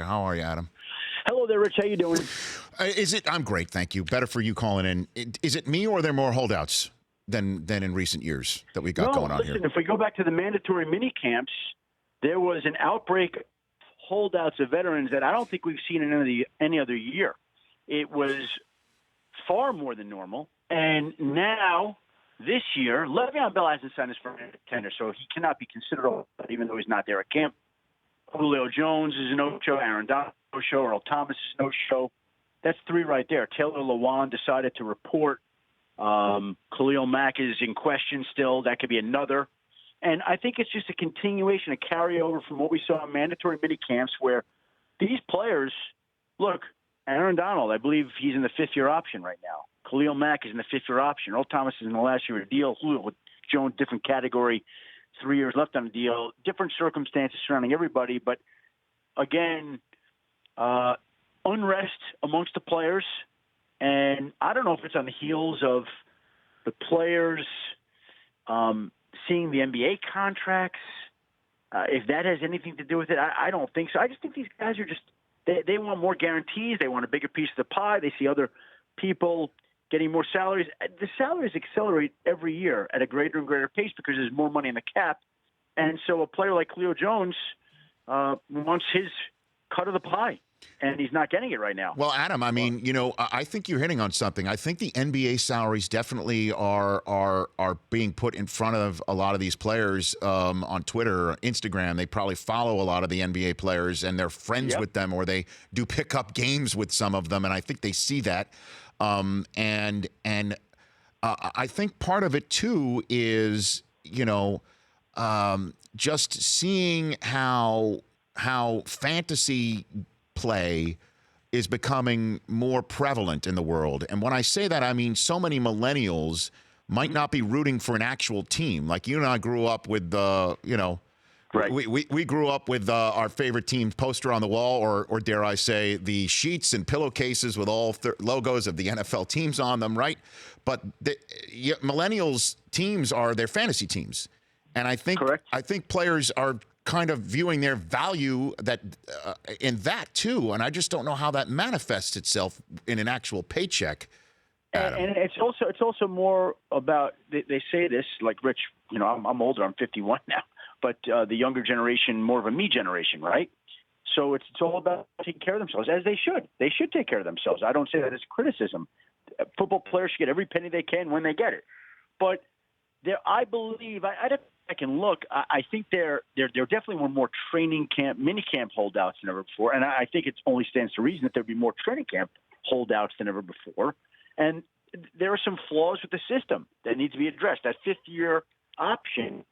How are you, Adam? Hello there, Rich. How you doing? I'm great, thank you. Better for you calling in. Is it me, or are there more holdouts than in recent years that we got No, going on listen, here? if we go back to the mandatory mini camps, there was an outbreak of holdouts of veterans that I don't think we've seen in any other year. It was far more than normal. And now, this year, Le'Veon Bell hasn't signed his first tender, so he cannot be considered, even though he's not there at camp. Julio Jones is a no-show. Aaron Donald no-show. Earl Thomas is no-show. That's three right there. Taylor Lewan decided to report. Khalil Mack is in question still. That could be another. And I think it's just a continuation, a carryover from what we saw in mandatory mini camps where these players, look, Aaron Donald, I believe he's in the fifth-year option right now. Khalil Mack is in the fifth-year option. Earl Thomas is in the last year of a deal. Julio with Jones, different category, 3 years left on the deal. Different circumstances surrounding everybody. But, again, unrest amongst the players. And I don't know if it's on the heels of the players seeing the NBA contracts, if that has anything to do with it. I don't think so. I just think these guys are just they want more guarantees. They want a bigger piece of the pie. They see other people getting more salaries. The salaries accelerate every year at a greater and greater pace because there's more money in the cap. And so a player like Julio Jones wants his cut of the pie. And he's not getting it right now. Well, Adam, I mean, I think you're hitting on something. I think the NBA salaries definitely are being put in front of a lot of these players on Twitter or Instagram. They probably follow a lot of the NBA players, and they're friends with them, or they do pick up games with some of them, and I think they see that. I think part of it, too, is, just seeing how fantasy play is becoming more prevalent in the world. And when I say that, I mean so many millennials might not be rooting for an actual team. Like you and I grew up with Right. we grew up with our favorite team poster on the wall, or dare I say, the sheets and pillowcases with all logos of the NFL teams on them, right? But millennials teams are their fantasy teams. And I think players are kind of viewing their value in that too, and I just don't know how that manifests itself in an actual paycheck. Adam. And it's also more about they say this like Rich. I'm older. I'm 51 now, but the younger generation, more of a me generation, right? So it's all about taking care of themselves, as they should. They should take care of themselves. I don't say that as criticism. Football players should get every penny they can when they get it, but I believe I can look. I think there definitely were more training camp, mini camp holdouts than ever before, and I think it only stands to reason that there'd be more training camp holdouts than ever before. And there are some flaws with the system that need to be addressed. That fifth-year option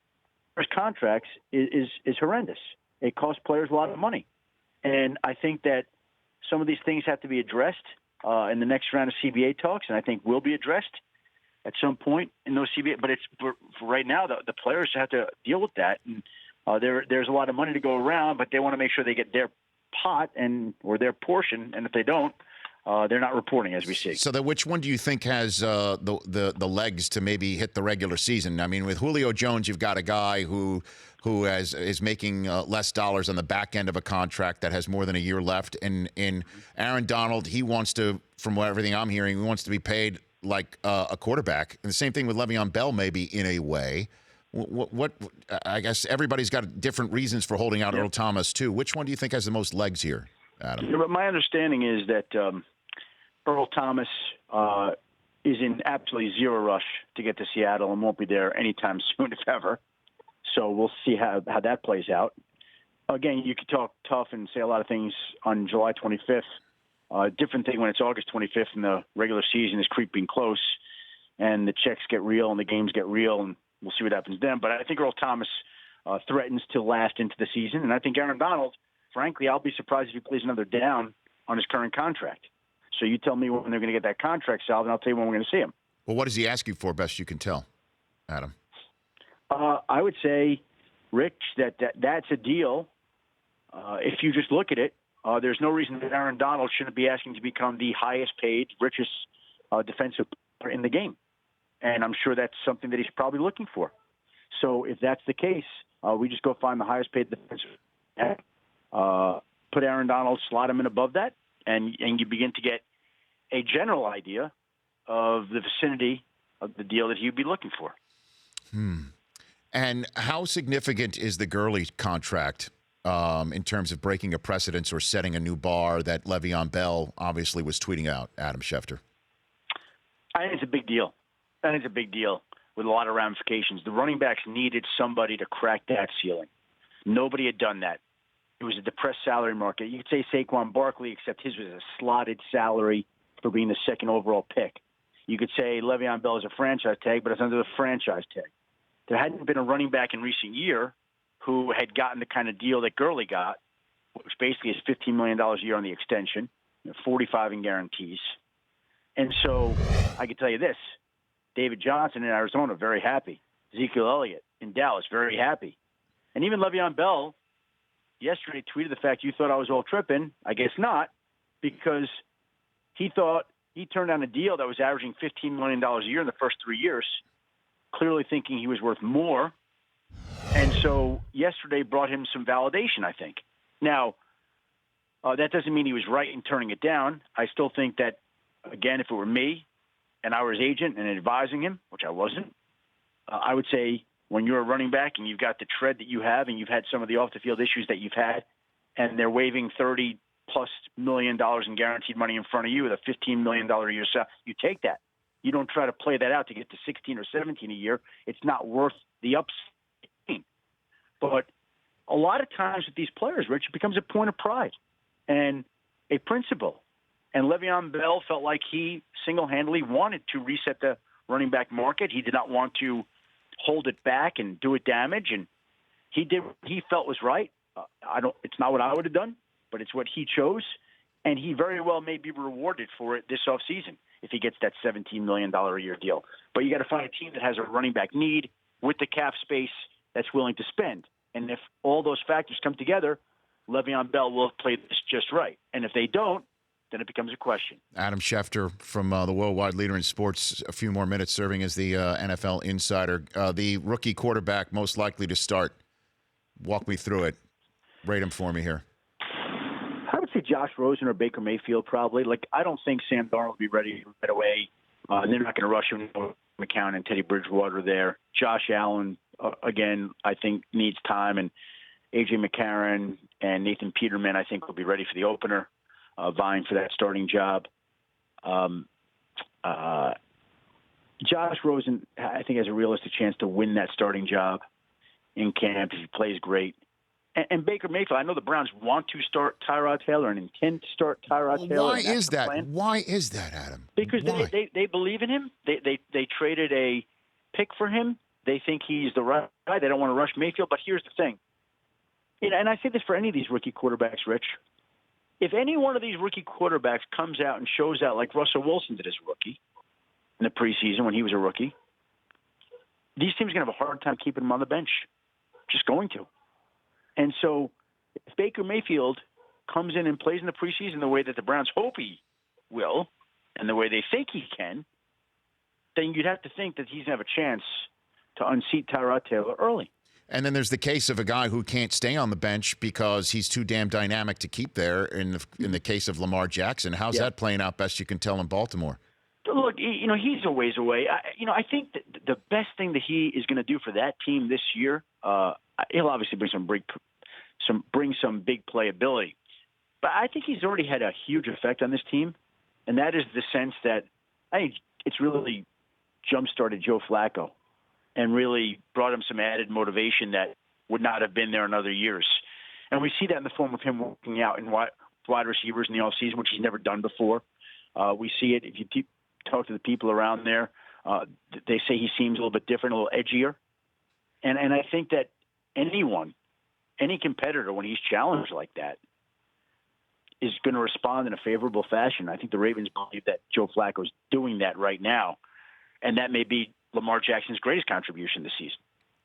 for contracts is horrendous. It costs players a lot of money, and I think that some of these things have to be addressed in the next round of CBA talks, and I think will be addressed at some point in those CBA, but it's for right now, the players have to deal with that. And there's a lot of money to go around, but they want to make sure they get their pot or their portion. And if they don't, they're not reporting, as we see. So then which one do you think has the legs to maybe hit the regular season? I mean, with Julio Jones, you've got a guy who is making less dollars on the back end of a contract that has more than a year left. And in Aaron Donald, he wants to, from everything I'm hearing, he wants to be paid like a quarterback. And the same thing with Le'Veon Bell, maybe in a way. What I guess everybody's got different reasons for holding out Earl Thomas too. Which one do you think has the most legs here, Adam? But my understanding is that Earl Thomas is in absolutely zero rush to get to Seattle and won't be there anytime soon, if ever. So we'll see how that plays out. Again, you could talk tough and say a lot of things on July 25th. Different thing when it's August 25th and the regular season is creeping close and the checks get real and the games get real, and we'll see what happens then. But I think Earl Thomas threatens to last into the season, and I think Aaron Donald, frankly, I'll be surprised if he plays another down on his current contract. So you tell me when they're going to get that contract solved, and I'll tell you when we're going to see him. Well, what does he ask you for, best you can tell, Adam? I would say, Rich, that's a deal. If you just look at it, there's no reason that Aaron Donald shouldn't be asking to become the highest paid, richest defensive player in the game. And I'm sure that's something that he's probably looking for. So if that's the case, we just go find the highest paid defensive. put Aaron Donald, slot him in above that, and you begin to get a general idea of the vicinity of the deal that he'd be looking for. And how significant is the Gurley contract in terms of breaking a precedence or setting a new bar that Le'Veon Bell obviously was tweeting out, Adam Schefter? I think it's a big deal. I think it's a big deal with a lot of ramifications. The running backs needed somebody to crack that ceiling. Nobody had done that. It was a depressed salary market. You could say Saquon Barkley, except his was a slotted salary for being the second overall pick. You could say Le'Veon Bell is a franchise tag, but it's under the franchise tag. There hadn't been a running back in recent year who had gotten the kind of deal that Gurley got, which basically is $15 million a year on the extension, $45 in guarantees. And so I can tell you this, David Johnson in Arizona, very happy. Ezekiel Elliott in Dallas, very happy. And even Le'Veon Bell yesterday tweeted the fact, you thought I was all tripping. I guess not, because he thought he turned down a deal that was averaging $15 million a year in the first 3 years, clearly thinking he was worth more. And so yesterday brought him some validation, I think. Now, that doesn't mean he was right in turning it down. I still think that, again, if it were me and I were his agent and advising him, which I wasn't, I would say when you're a running back and you've got the tread that you have and you've had some of the off-the-field issues that you've had, and they're waving $30+ million in guaranteed money in front of you with a $15 million a year salary, you take that. You don't try to play that out to get to 16 or 17 a year. It's not worth the upside. But a lot of times with these players, Rich, it becomes a point of pride and a principle. And Le'Veon Bell felt like he single-handedly wanted to reset the running back market. He did not want to hold it back and do it damage. And he did what he felt was right. It's not what I would have done, but it's what he chose. And he very well may be rewarded for it this offseason if he gets that $17 million a year deal. But you got to find a team that has a running back need with the cap space that's willing to spend. And if all those factors come together, Le'Veon Bell will play this just right. And if they don't, then it becomes a question. Adam Schefter from the worldwide leader in sports, a few more minutes serving as the NFL insider. The rookie quarterback most likely to start. Walk me through it. Rate him for me here. I would say Josh Rosen or Baker Mayfield probably. I don't think Sam Darnold will be ready right away. They're not going to rush him. McCown and Teddy Bridgewater there. Josh Allen, again, I think needs time. And A.J. McCarron and Nathan Peterman, I think, will be ready for the opener, vying for that starting job. Josh Rosen, I think, has a realistic chance to win that starting job in camp if he plays great. And Baker Mayfield, I know the Browns want to start Tyrod Taylor and intend to start Tyrod Taylor. Why is that? Why is that, Adam? Because they believe in him. They traded a pick for him. They think he's the right guy. They don't want to rush Mayfield. But here's the thing. And I say this for any of these rookie quarterbacks, Rich. If any one of these rookie quarterbacks comes out and shows out like Russell Wilson did as a rookie in the preseason when he was a rookie, these teams are going to have a hard time keeping him on the bench. Just going to. And so if Baker Mayfield comes in and plays in the preseason the way that the Browns hope he will and the way they think he can, then you'd have to think that he's going to have a chance to unseat Tyrod Taylor early. And then there's the case of a guy who can't stay on the bench because he's too damn dynamic to keep there in the case of Lamar Jackson. How's that playing out best you can tell in Baltimore? Look, he's a ways away. I think that the best thing that he is going to do for that team this year, he'll obviously bring some big playability. But I think he's already had a huge effect on this team, and that is the sense that I think it's really jump-started Joe Flacco and really brought him some added motivation that would not have been there in other years. And we see that in the form of him working out in wide receivers in the offseason, which he's never done before. We see it if you talk to the people around there. They say he seems a little bit different, a little edgier. And I think that any competitor, when he's challenged like that, is going to respond in a favorable fashion. I think the Ravens believe that Joe Flacco is doing that right now, and that may be Lamar Jackson's greatest contribution this season.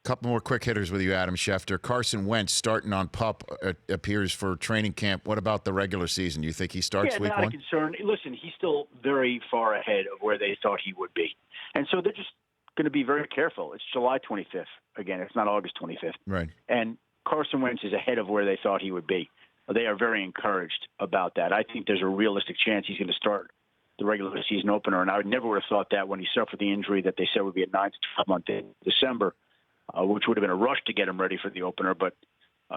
Couple more quick hitters with you, Adam Schefter. Carson Wentz starting on PUP appears for training camp. What about the regular season? Do you think he starts week one? Not a concern. Listen, he's still very far ahead of where they thought he would be. And so they're just going to be very careful. It's July 25th. Again, it's not August 25th. Right. And Carson Wentz is ahead of where they thought he would be. they are very encouraged about that. I think there's a realistic chance he's going to start the regular season opener, and I never would have thought that when he suffered the injury that they said would be a 9 to 12 month in December, which would have been a rush to get him ready for the opener. But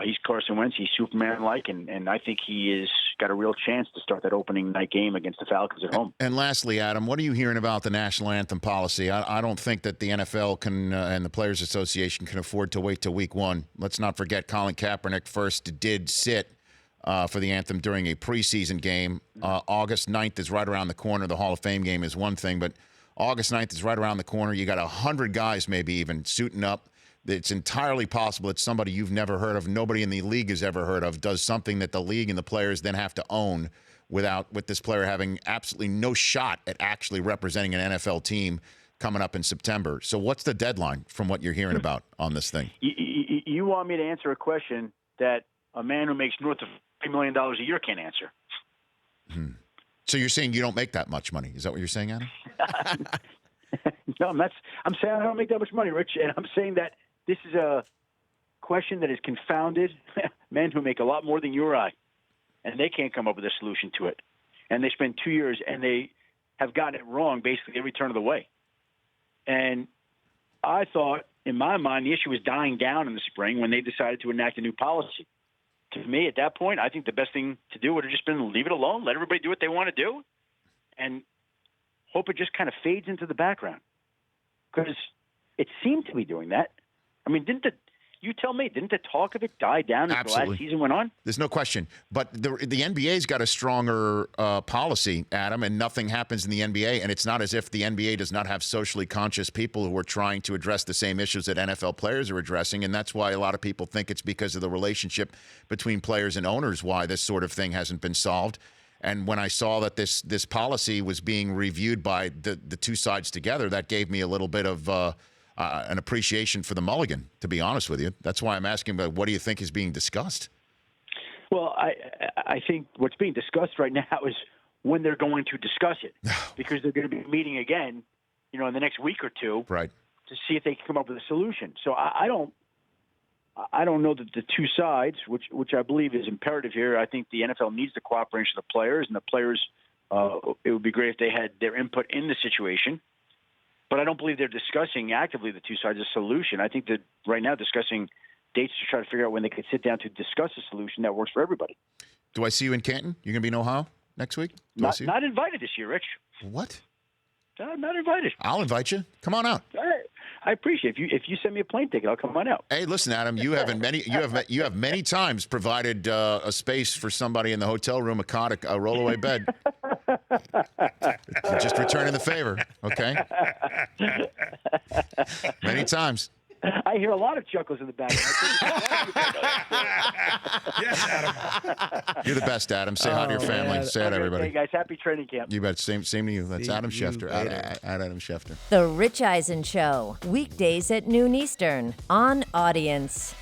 he's Carson Wentz. He's Superman-like, and I think he is got a real chance to start that opening night game against the Falcons at home. And lastly, Adam, what are you hearing about the national anthem policy? I don't think that the NFL can and the Players Association can afford to wait till week one. Let's not forget Colin Kaepernick first did sit for the anthem during a preseason game. August 9th is right around the corner. The Hall of Fame game is one thing, but August 9th is right around the corner. You got 100 guys maybe even suiting up. It's entirely possible that somebody you've never heard of, nobody in the league has ever heard of, does something that the league and the players then have to own with this player having absolutely no shot at actually representing an NFL team coming up in September. So what's the deadline from what you're hearing about on this thing? You want me to answer a question that a man who makes north of $3 million a year can't answer. So you're saying you don't make that much money? Is that what you're saying, Adam? No, I'm saying I don't make that much money, Rich, and I'm saying that this is a question that has confounded men who make a lot more than you or I, and they can't come up with a solution to it. And they spent 2 years, and they have gotten it wrong basically every turn of the way. And I thought, in my mind, the issue was dying down in the spring when they decided to enact a new policy. To me, at that point, I think the best thing to do would have just been leave it alone, let everybody do what they want to do, and hope it just kind of fades into the background. Because it seemed to be doing that. I mean, you tell me, didn't the talk of it die down as the last season went on? There's no question. But the NBA's got a stronger policy, Adam, and nothing happens in the NBA. And it's not as if the NBA does not have socially conscious people who are trying to address the same issues that NFL players are addressing. And that's why a lot of people think it's because of the relationship between players and owners why this sort of thing hasn't been solved. And when I saw that this policy was being reviewed by the two sides together, that gave me a little bit of an appreciation for the mulligan, to be honest with you. That's why I'm asking about what do you think is being discussed? Well, I think what's being discussed right now is when they're going to discuss it, because they're going to be meeting again, in the next week or two, right, to see if they can come up with a solution. So I don't know that the two sides, which I believe is imperative here. I think the NFL needs the cooperation of the players, and the players. It would be great if they had their input in the situation. But I don't believe they're discussing actively the two sides of solution. I think that right now discussing dates to try to figure out when they could sit down to discuss a solution that works for everybody. Do I see you in Canton? You're going to be in Ohio next week? Not invited this year, Rich. What? Not invited. I'll invite you. Come on out. I appreciate it. If you send me a plane ticket, I'll come on out. Hey, listen, Adam, you have many times provided a space for somebody in the hotel room, a cot, a rollaway bed. Just returning the favor, okay? Many times. I hear a lot of chuckles in the back. Yes, Adam. You're the best, Adam. Say hi to your family. Say hi to everybody. Hey, guys, happy training camp. You bet. Same to you. That's Adam Schefter. At Adam Schefter. The Rich Eisen Show, weekdays at noon Eastern on Audience.